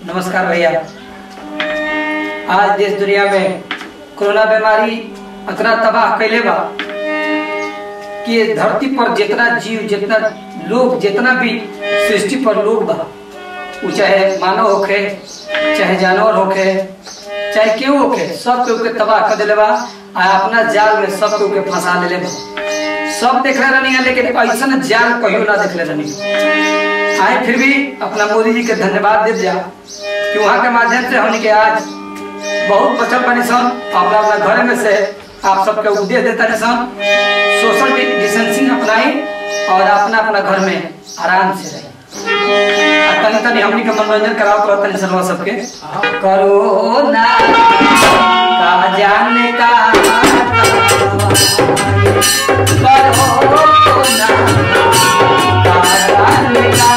नमस्कार भैया। आज देश दुनिया में कोरोना बीमारी इतना तबाह कैले बा कि धरती पर जितना जीव, जितना लोग, जितना भी सृष्टि पर लोग बा, वो चाहे मानव होखे, चाहे जानवर होखे, चाहे केहू होखे, सब के तबाह कर दिले बा। अपना जाल में सब के फंसा ले बा। सब देख रहे रहनी है, लेकिन ऐसा जाल कहियो ना देख ले रहनी। आए फिर भी अपना मोदी जी के धन्यवाद दे दिया कि वहाँ के माध्यम से हमने के आज बहुत बचल बनी सन। अपना अपना घर में से आप सबके उपदेश देता है सन, सोशल डिस्टेंसिंग अपनाई और अपना अपना घर में आराम से रही। तनी तनी हमने के मनोरंजन कराओ तो तनी सर्व सबके कोरोना का जाने का कोरोना का जाने का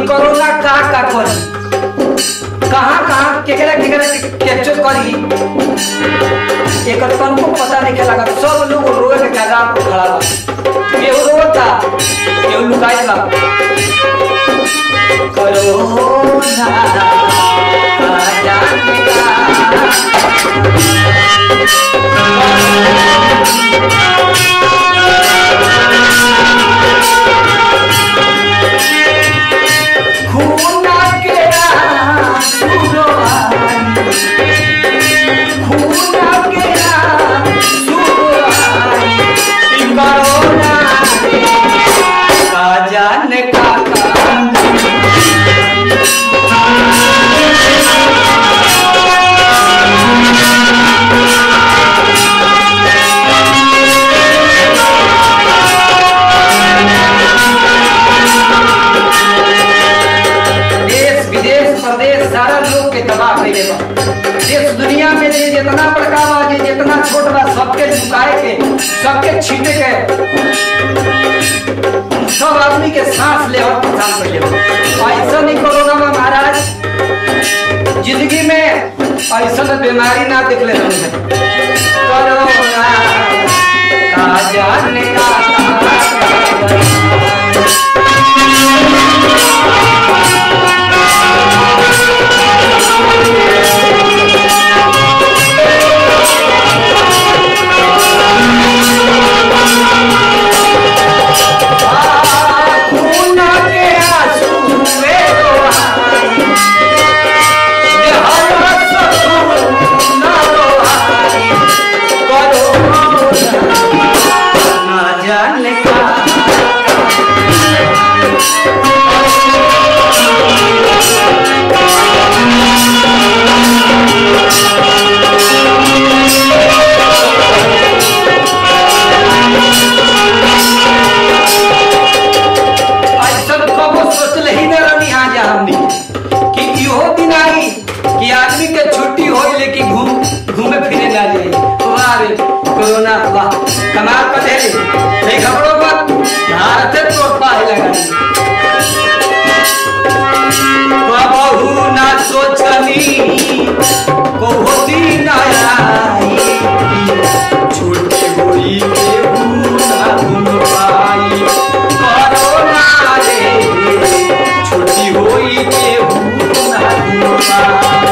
कोरोना का कहाँ केकरा कैप्चर करी एक तनको पता नहीं लगा। सब लोग रोए के कगार पर खड़ा बा, केहू रोता, केहू लुकाई बा। कोरोना का जाने का देश दुनिया में जितना बड़का बा, जितना छोट बा, सबके झुकाए के, सबके छीटे के, सब आदमी के सांस ले और पहचान कर ले। ऐसा नहीं कोरोना में महाराज जिंदगी में ऐसा बीमारी ना देख ले। कोरोना का जाने का कोरोना वाह कमाल कर दे। नहीं घबरो मत, भारत से तोड़ पाए लगा। बहु ना सोचनी को होती ना आई, छोटे होई के ना घूम पाई। कोरोना रे छोटी होई के ना घूम पाई।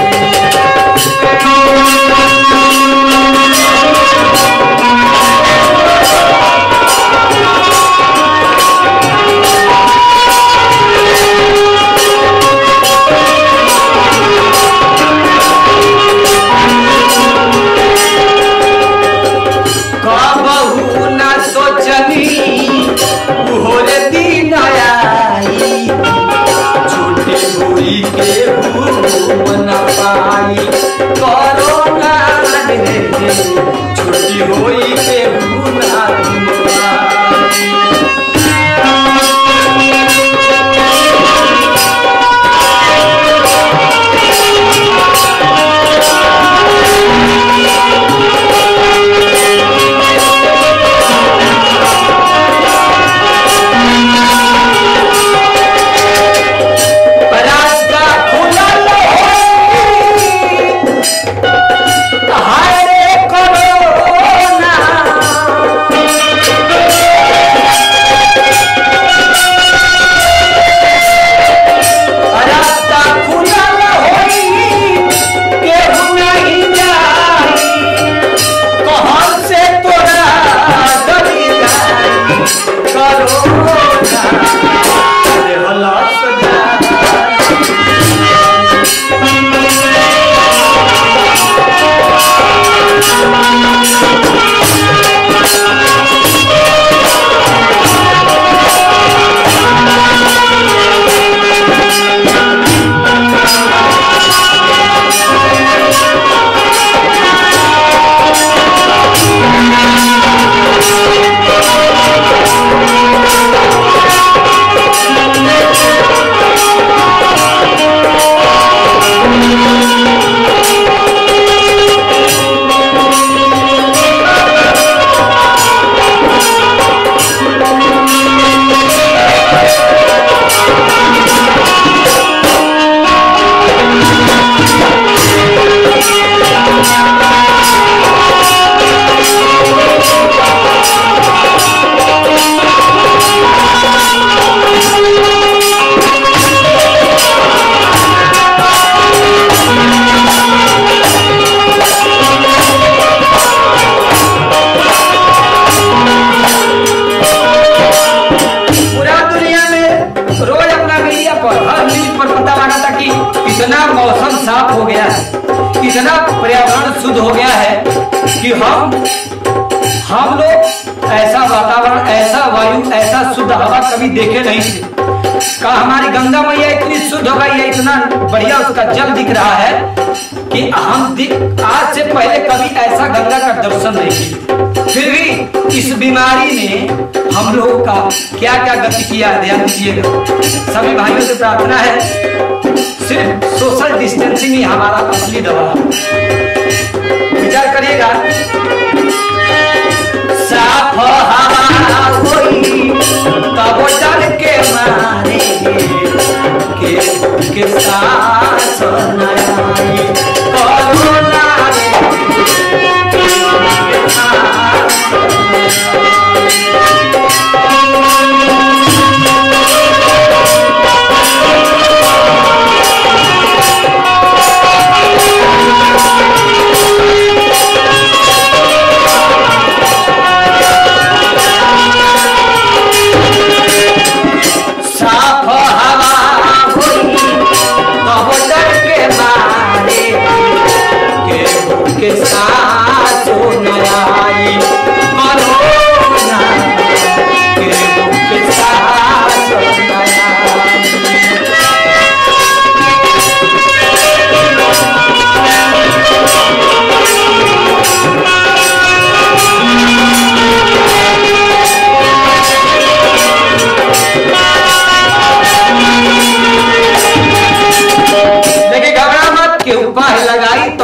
हो गया है, इतना पर्यावरण शुद्ध हो गया है कि हम लोग ऐसा वातावरण, ऐसा वायु, ऐसा शुद्ध हवा कभी देखे नहीं थे। का हमारी गंगा मैया इतनी शुद्ध हो गई है, इतना बढ़िया उसका जल दिख रहा है कि आज से पहले कभी ऐसा गंगा का दर्शन नहीं किया। फिर भी इस बीमारी ने हम लोगों का क्या क्या गति किया, ध्यान दीजिएगा। सभी भाइयों से प्रार्थना है, सिर्फ सोशल डिस्टेंसिंग ही हमारा असली दवा है। विचार करिएगा, साफ हवा होई तब डर के मारे के सांस न आए, कोरोना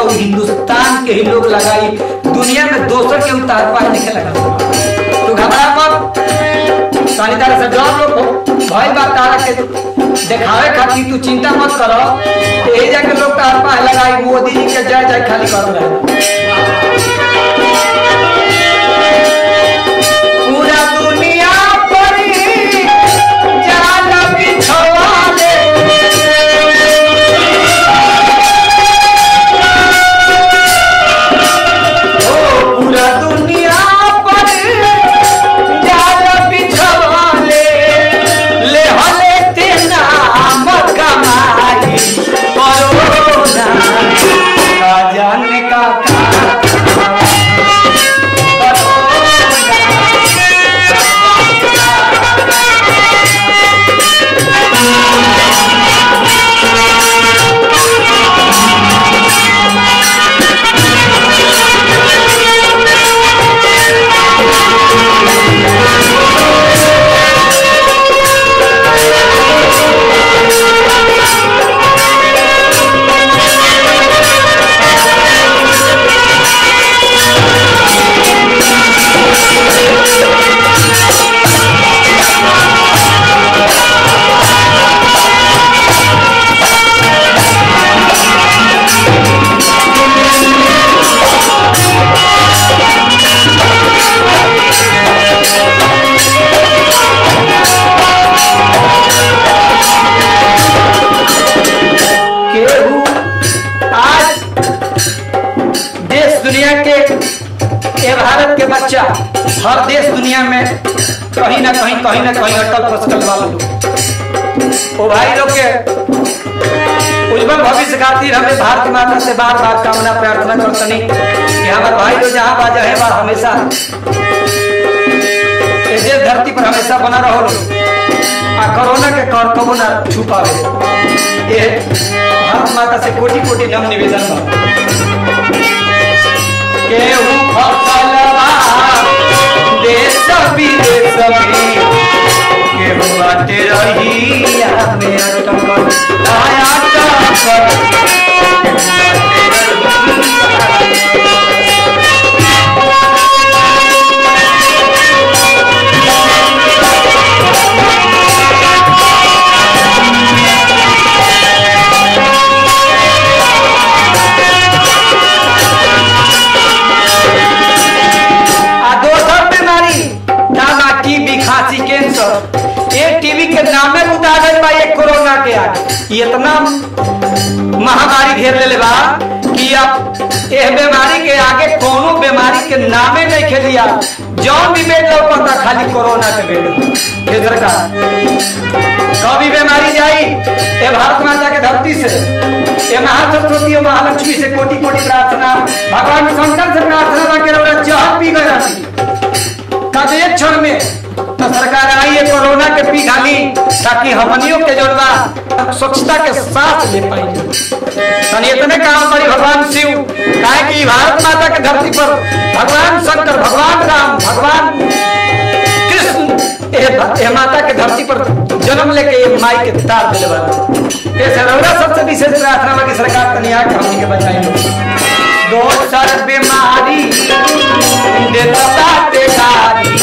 हिंदुस्तान के ही लोग लगाई, दुनिया में दोसर के उतार पाए नहीं लगा। तो घबरा मत, सानितार से डर लोग भय बात तारा के दिखावे खातिर तू चिंता मत करो। यही जाके लोग तार पाए लगाई, मोदी जी के जय जय खाली कर रहे। पूरा दुनिया पर जान बिछवा ले, भारत के बच्चा हर देश दुनिया में कहीं ना कहीं अटल पसकल वाला लोग, वो भाई लोग के उज्जवल भविष्य खातिर हमें भारत माता से बार बार कामना प्रार्थना करतनी कि हमारे भाई लोग जहाँ बाजा है बार हमेशा इस धरती पर हमेशा बना रहो, आ कोरोना के कबो ना छुपावे। ये भारत माता से कोटि कोटि नम निवेदन बा। केहू फसलवा देश विदेश में, केहू बाटे रहिया में अटकल, आया अटकल टीवी के नामे उठा गई बा। ये कोरोना के आगे इतना महामारी घेर ले बा कि अब ये बीमारी के आगे कोनो बीमारी के नामे नहीं खेलिया। जौन भी बेड लौकता खाली कोरोना के बेड। इधर का कभी बीमारी जाई ये भारत माता के धरती से ये महासरस्वती महालक्ष्मी से कोटि कोटि प्रार्थना, भगवान शंकर से प्रार्थना के जहर पी गए तब एक क्षण में तो सरकार आई है कोरोना के पी खाली, ताकि हमनियों के जोड़वा स्वच्छता के साथ ले पाएंगे। इतने काम करी भगवान शिव, काहे कि भारत माता के धरती पर भगवान शंकर, भगवान राम, भगवान कृष्ण ये माता के धरती पर जन्म लेके ये माई के तार दिले बात। ये सरौरा सबसे विशेष प्रार्थना बा कि सरकार तनिया के हमनी के बचाई। दोसर बीमारी देता तेदारी,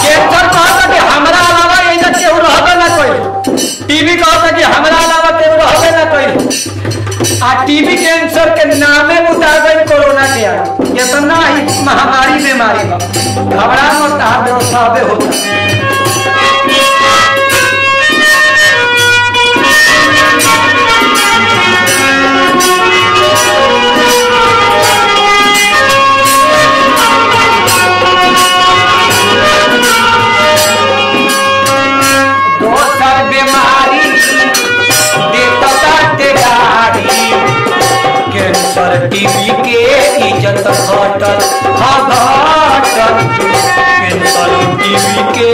कैंसर कहता कि हमरा अलावा एजा केहू रहबे ना कोई, टीबी कहता कि हमरा अलावा केहू रहबे ना कोई, आ टीबी कैंसर के नामे उतार गई कोरोना के आगे। इतना ही महामारी बीमारी बा, घबरा मत, तार व्यवस्था हबे होता। टीबी के इज्जत घटल, हाँ घटल, कैंसर टीबी के